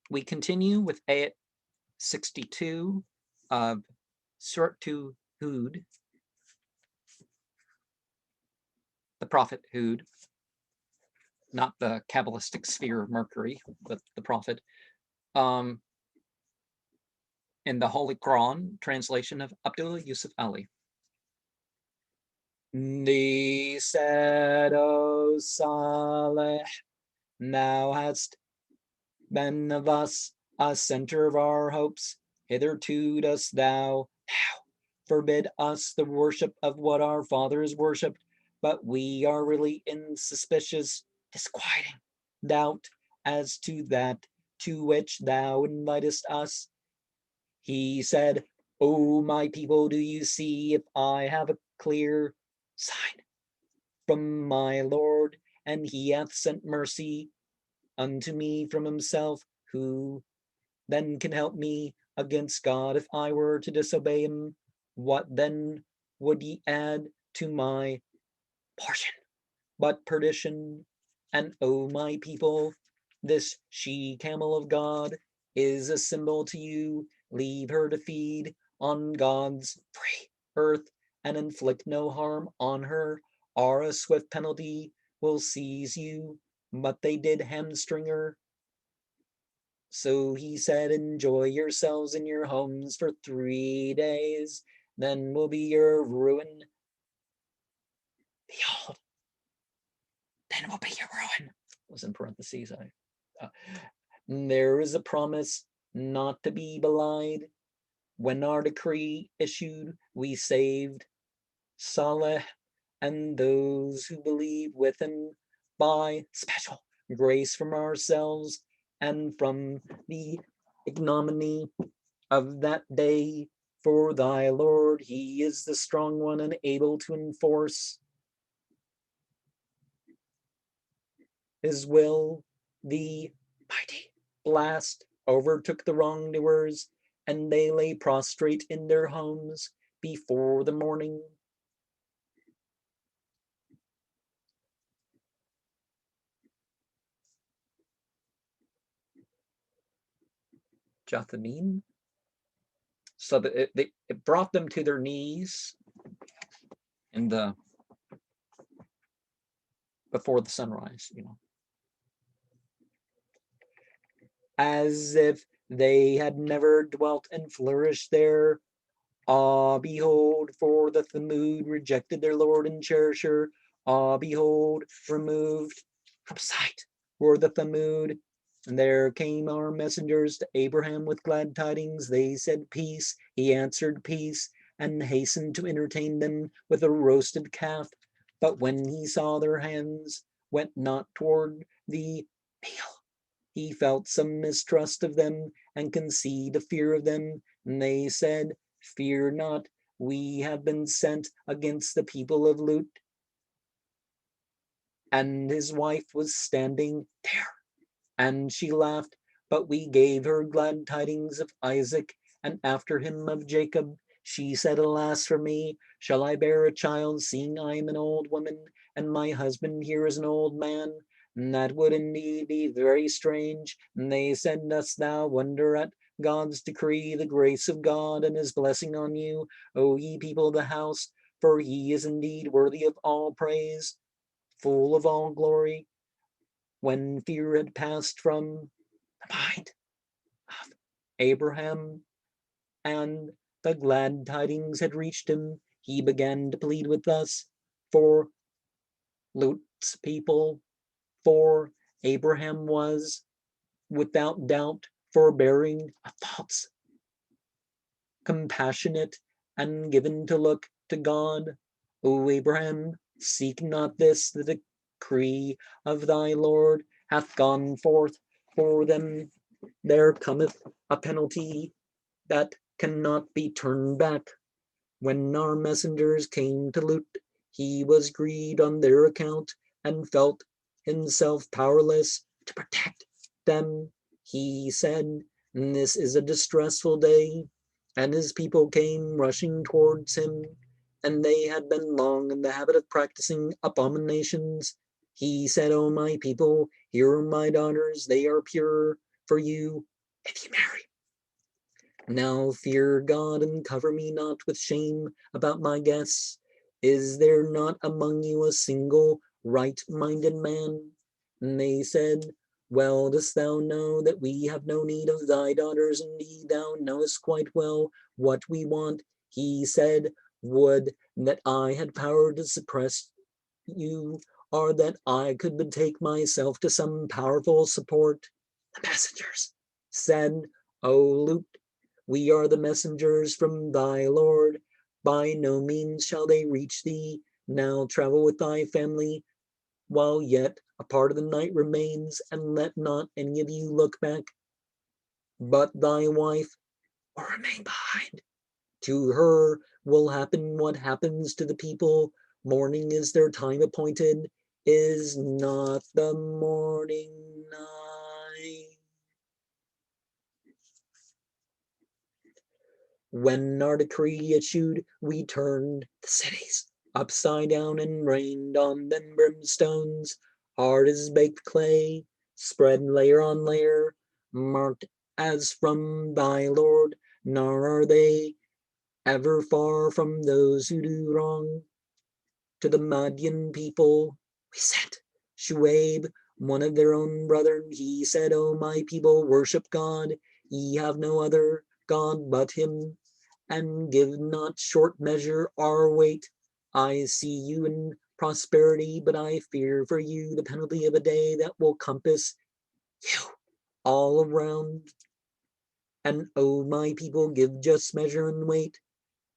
We continue with Ayat 62 of Suwrah Huwd, the prophet Huwd, not the Kabbalistic sphere of Mercury, but the prophet, in the Holy Quran translation of Abdullah Yusuf Ali. They said, O Saleh, thou hast been of us a center of our hopes. Hitherto dost thou now forbid us the worship of what our fathers worshipped, but we are really in suspicious, disquieting doubt as to that to which thou invitest us. He said, O my people, do you see if I have a clear sign from my Lord, and he hath sent mercy unto me from himself, who then can help me against God if I were to disobey him? What then would ye add to my portion but perdition? And O my people, this she-camel of God is a symbol to you. Leave her to feed on God's free earth and inflict no harm on her, or a swift penalty will seize you. But they did hamstring her. So he said, enjoy yourselves in your homes for 3 days, then will be your ruin. Behold, then will be your ruin. It was in parentheses. There is a promise not to be belied. When our decree issued, we saved Saleh and those who believe with him by special grace from ourselves and from the ignominy of that day. For thy Lord, he is the strong one and able to enforce his will. The mighty blast overtook the wrongdoers, and they lay prostrate in their homes before the morning. Jathamim. So that it brought them to their knees in the before the sunrise, as if they had never dwelt and flourished there. Ah, behold, for the Thamud rejected their Lord and cherisher. Ah, behold, removed from sight were the Thamud. And there came our messengers to Abraham with glad tidings. They said, peace. He answered, peace, and hastened to entertain them with a roasted calf. But when he saw their hands went not toward the meal, he felt some mistrust of them and conceived a fear of them. And they said, fear not, we have been sent against the people of Lut. And his wife was standing there, and she laughed, but we gave her glad tidings of Isaac, and after him of Jacob. She said, alas for me, shall I bear a child, seeing I am an old woman, and my husband here is an old man? And that would indeed be very strange. And they said, dost thou wonder at God's decree, the grace of God and his blessing on you, O ye people of the house? For he is indeed worthy of all praise, full of all glory. When fear had passed from the mind of Abraham and the glad tidings had reached him, he began to plead with us for Lut's people, for Abraham was without doubt forbearing of thoughts, compassionate, and given to look to God. O Abraham, seek not this, the decree of thy Lord hath gone forth for them. There cometh a penalty that cannot be turned back. When our messengers came to Lut, he was grieved on their account and felt himself powerless to protect them. He said, this is a distressful day, and his people came rushing towards him, and they had been long in the habit of practicing abominations. He said, O my people, here are my daughters, they are pure for you. if ye marry. Now fear God and cover me not with shame about my guess. Is there not among you a single right-minded man? And they said, well dost thou know that we have no need of thy daughters, indeed thou knowest quite well what we want. He said, would that I had power to suppress you, or that I could betake myself to some powerful support. The messengers said, O Lut, we are the messengers from thy Lord. By no means shall they reach thee. Now travel with thy family while yet a part of the night remains, and let not any of you look back, but thy wife will remain behind. To her will happen what happens to the people. Morning is their time appointed. Is not the morning nigh? When our decree issued, we turned the cities upside down and rained on them brimstones, hard as baked clay, spread layer on layer, marked as from thy Lord, nor are they ever far from those who do wrong. To the Madian people we sent Shuaib, one of their own brethren. He said, O my people, worship God. Ye have no other God but him, and give not short measure our weight. I see you in prosperity, but I fear for you the penalty of a day that will compass you all around. And O my people, give just measure and weight,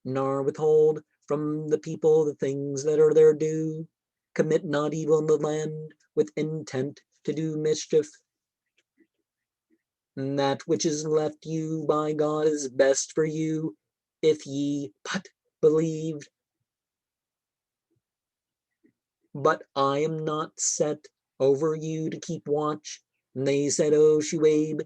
nor withhold from the people the things that are their due. Commit not evil in the land with intent to do mischief. And that which is left you by God is best for you, if ye but believed. But I am not set over you to keep watch. And they said, O Shuaib,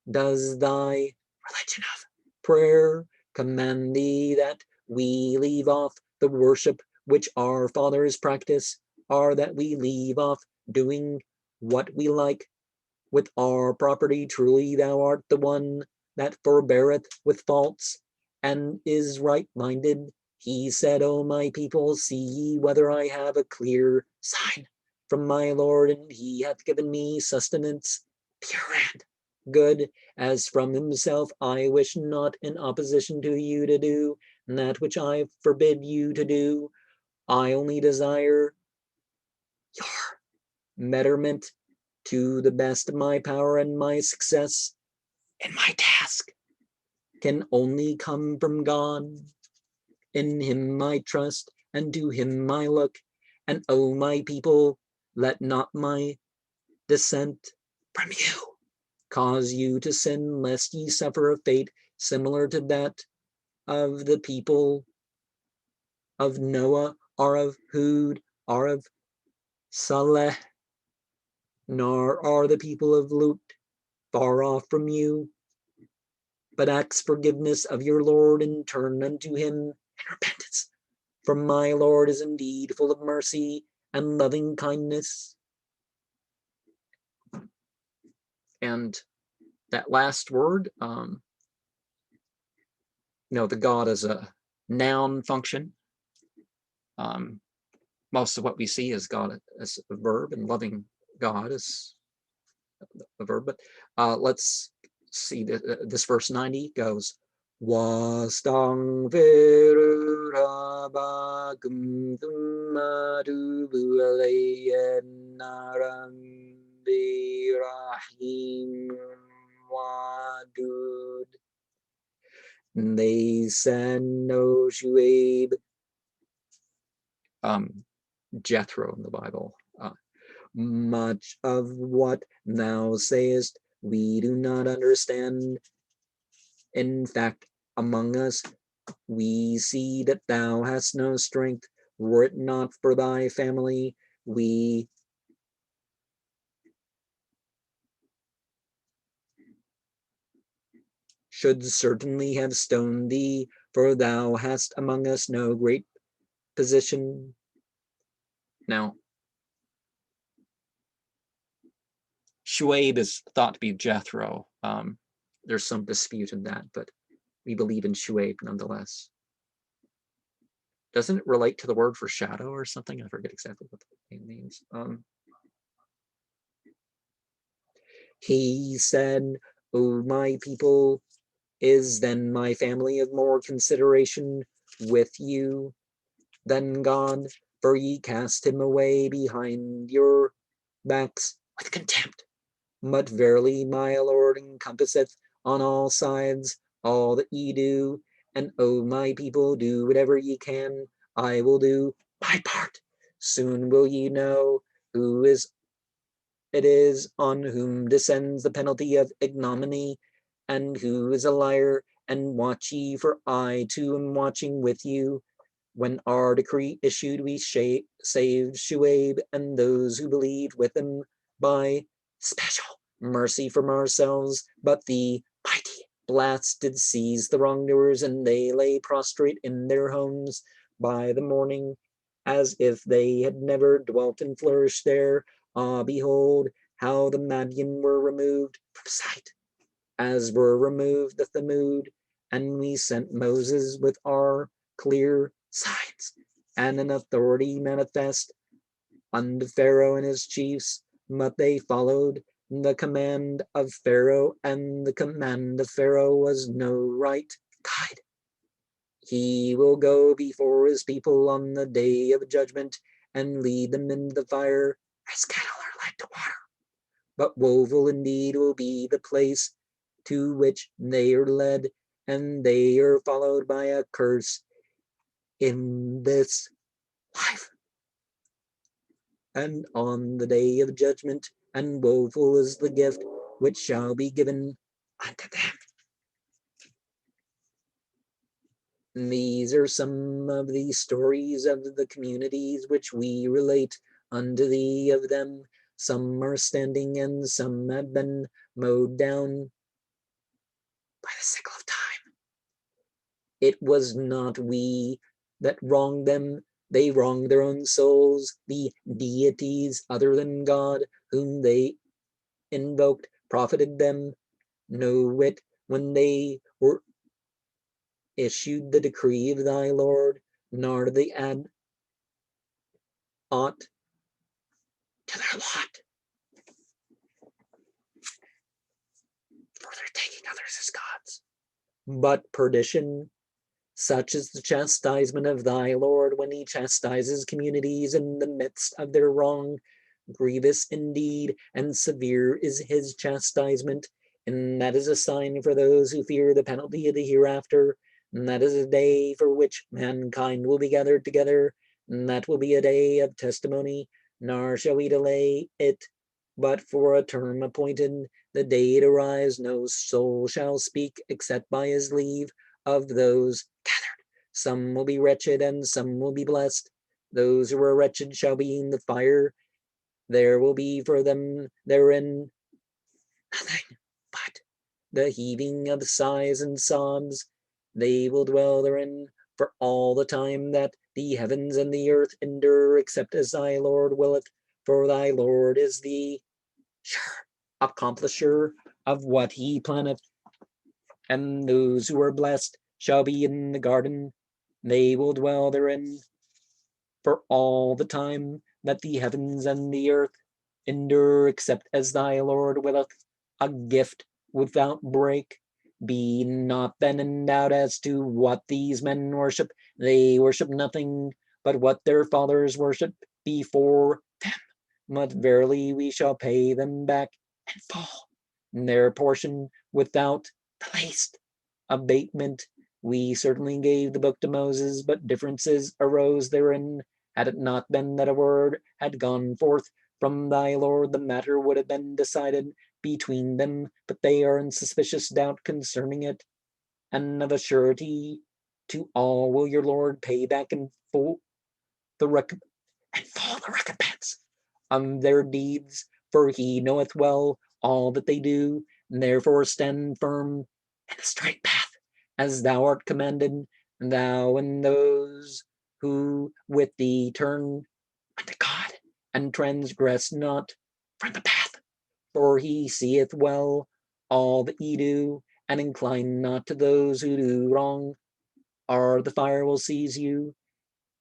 does thy religion of prayer command thee that we leave off the worship which our fathers practice, or that we leave off doing what we like with our property? Truly thou art the one that forbeareth with faults, and is right-minded. He said, O my people, see ye whether I have a clear sign from my Lord, and he hath given me sustenance pure and good, as from himself. I wish not in opposition to you to do that which I forbid you to do. I only desire your betterment to the best of my power, and my success in my task can only come from God. In him I trust, and to him I look. And O my people, let not my descent from you cause you to sin, lest ye suffer a fate similar to that of the people of Noah, or of Huwd, or of Saleh. Nor are the people of Lut far off from you, but ask forgiveness of your Lord, and turn unto him in repentance. For my Lord is indeed full of mercy and loving kindness. And that last word, the God is a noun function. Most of what we see is God as a verb, and loving God is a verb. But let's see, this verse 90 goes, Wastaghfiru rabbakum thumma tubu ilayhi inna rabbi rahim wadud. They said, no, Shuaib, Jethro in the Bible, much of what thou sayest we do not understand. In fact, among us we see that thou hast no strength. Were it not for thy family, we should certainly have stoned thee, for thou hast among us no great position. Now, Shuaib is thought to be Jethro. there's some dispute in that, but we believe in Huwd nonetheless. Doesn't it relate to the word for shadow or something? I forget exactly what the name means. He said, "O my people, is then my family of more consideration with you than God? For ye cast him away behind your backs with contempt. But verily my Lord encompasseth on all sides all that ye do. And O my people, do whatever ye can. I will do my part. Soon will ye know who it is on whom descends the penalty of ignominy, and who is a liar. And watch ye, for I too am watching with you. When our decree issued, we saved Huwd and those who believed with him by special mercy from ourselves. But the mighty blast did seize the wrongdoers, and they lay prostrate in their homes by the morning, as if they had never dwelt and flourished there. Ah, behold, how the Madian were removed from sight, as were removed the Thamud, and we sent Moses with our clear signs and an authority manifest unto Pharaoh and his chiefs, but they followed the command of Pharaoh, and the command of Pharaoh was no right guide. He will go before his people on the day of judgment and lead them into the fire as cattle are led to water. But woeful indeed will be the place to which they are led, and they are followed by a curse in this life and on the day of judgment, and woeful is the gift which shall be given unto them." These are some of the stories of the communities which we relate unto thee of them. Some are standing, and some have been mowed down by the sickle of time. It was not we that wronged them. They wronged their own souls. The deities other than God, whom they invoked, profited them no whit when they were issued the decree of thy Lord, nor did they add aught to their lot, for their taking others as gods. But perdition, such is the chastisement of thy Lord when he chastises communities in the midst of their wrong. Grievous indeed and severe is his chastisement, and that is a sign for those who fear the penalty of the hereafter. And that is a day for which mankind will be gathered together, and that will be a day of testimony, nor shall we delay it, but for a term appointed. The day it arrives, no soul shall speak except by his leave of those gathered. Some will be wretched, and some will be blessed. Those who are wretched shall be in the fire. There will be for them therein nothing but the heaving of sighs and sobs. They will dwell therein for all the time that the heavens and the earth endure, except as thy Lord willeth. For thy Lord is the sure accomplisher of what he planneth. And those who are blessed shall be in the garden. They will dwell therein for all the time that the heavens and the earth endure, except as thy Lord willeth, a gift without break. Be not then in doubt as to what these men worship. They worship nothing but what their fathers worship before them. But verily we shall pay them back in full their portion without the least abatement. We certainly gave the book to Moses, but differences arose therein. Had it not been that a word had gone forth from thy Lord, the matter would have been decided between them, but they are in suspicious doubt concerning it. And of a surety to all will your Lord pay back in full the recompense of their deeds, for he knoweth well all that they do, and therefore stand firm in the straight path, as thou art commanded, thou and those who with thee turn unto God, and transgress not from the path, for he seeth well all that ye do, and incline not to those who do wrong, or the fire will seize you,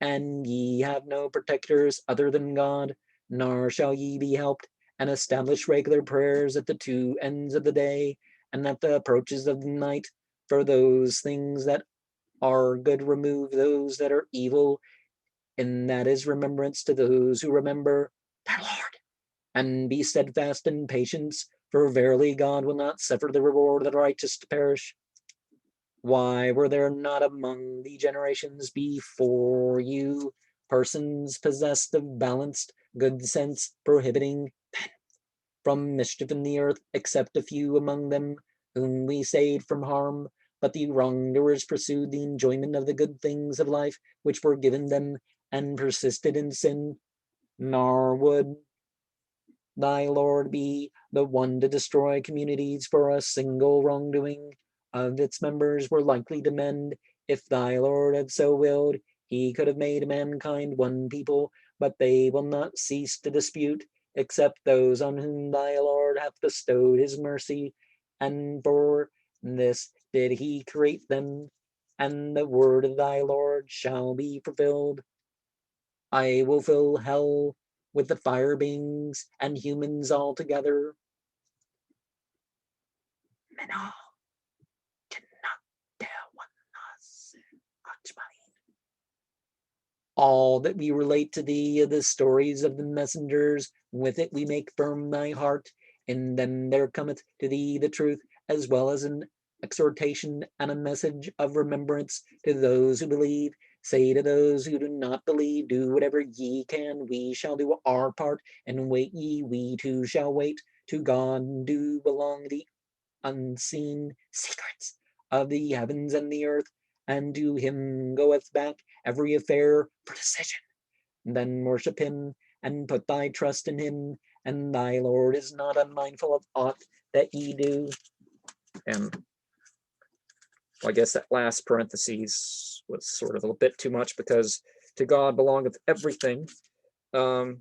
and ye have no protectors other than God, nor shall ye be helped, and establish regular prayers at the two ends of the day, and at the approaches of the night, for those things that are good remove those that are evil, and that is remembrance to those who remember their Lord. And be steadfast in patience, for verily God will not suffer the reward of the righteous to perish. Why were there not among the generations before you persons possessed of balanced good sense, prohibiting from mischief in the earth, except a few among them, whom we saved from harm? But the wrongdoers pursued the enjoyment of the good things of life which were given them, and persisted in sin. Nor would thy Lord be the one to destroy communities for a single wrongdoing of its members were likely to mend. If thy Lord had so willed, he could have made mankind one people, but they will not cease to dispute, except those on whom thy Lord hath bestowed his mercy, and for this did he create them, and the word of thy Lord shall be fulfilled. I will fill hell with the fire beings and humans all together. All that we relate to thee are the stories of the messengers. With it we make firm thy heart. In them there cometh to thee the truth, as well as an exhortation and a message of remembrance to those who believe. Say to those who do not believe, do whatever ye can. We shall do our part, and wait ye, we too shall wait. To God do belong the unseen secrets of the heavens and the earth, and to him goeth back every affair for decision. Then worship him, and put thy trust in him, and thy Lord is not unmindful of aught that ye do. And well, I guess that last parenthesis was sort of a bit too much, because to God belongeth everything in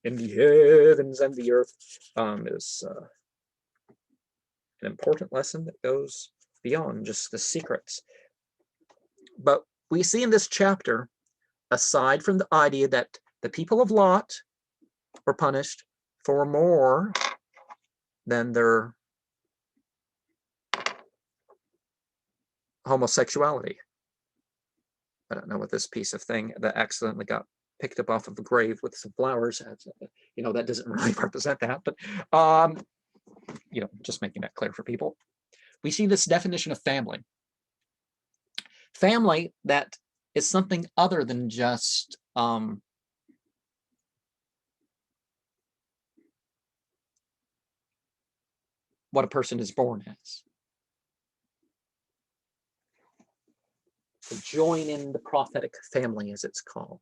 the heavens and the earth, is an important lesson that goes beyond just the secrets. But we see in this chapter, aside from the idea that the people of Lot were punished for more than their homosexuality. I don't know what this piece of thing that accidentally got picked up off of a grave with some flowers, that doesn't really represent that, but just making that clear for people. We see this definition of family. Family that is something other than just what a person is born as. To join in the prophetic family, as it's called.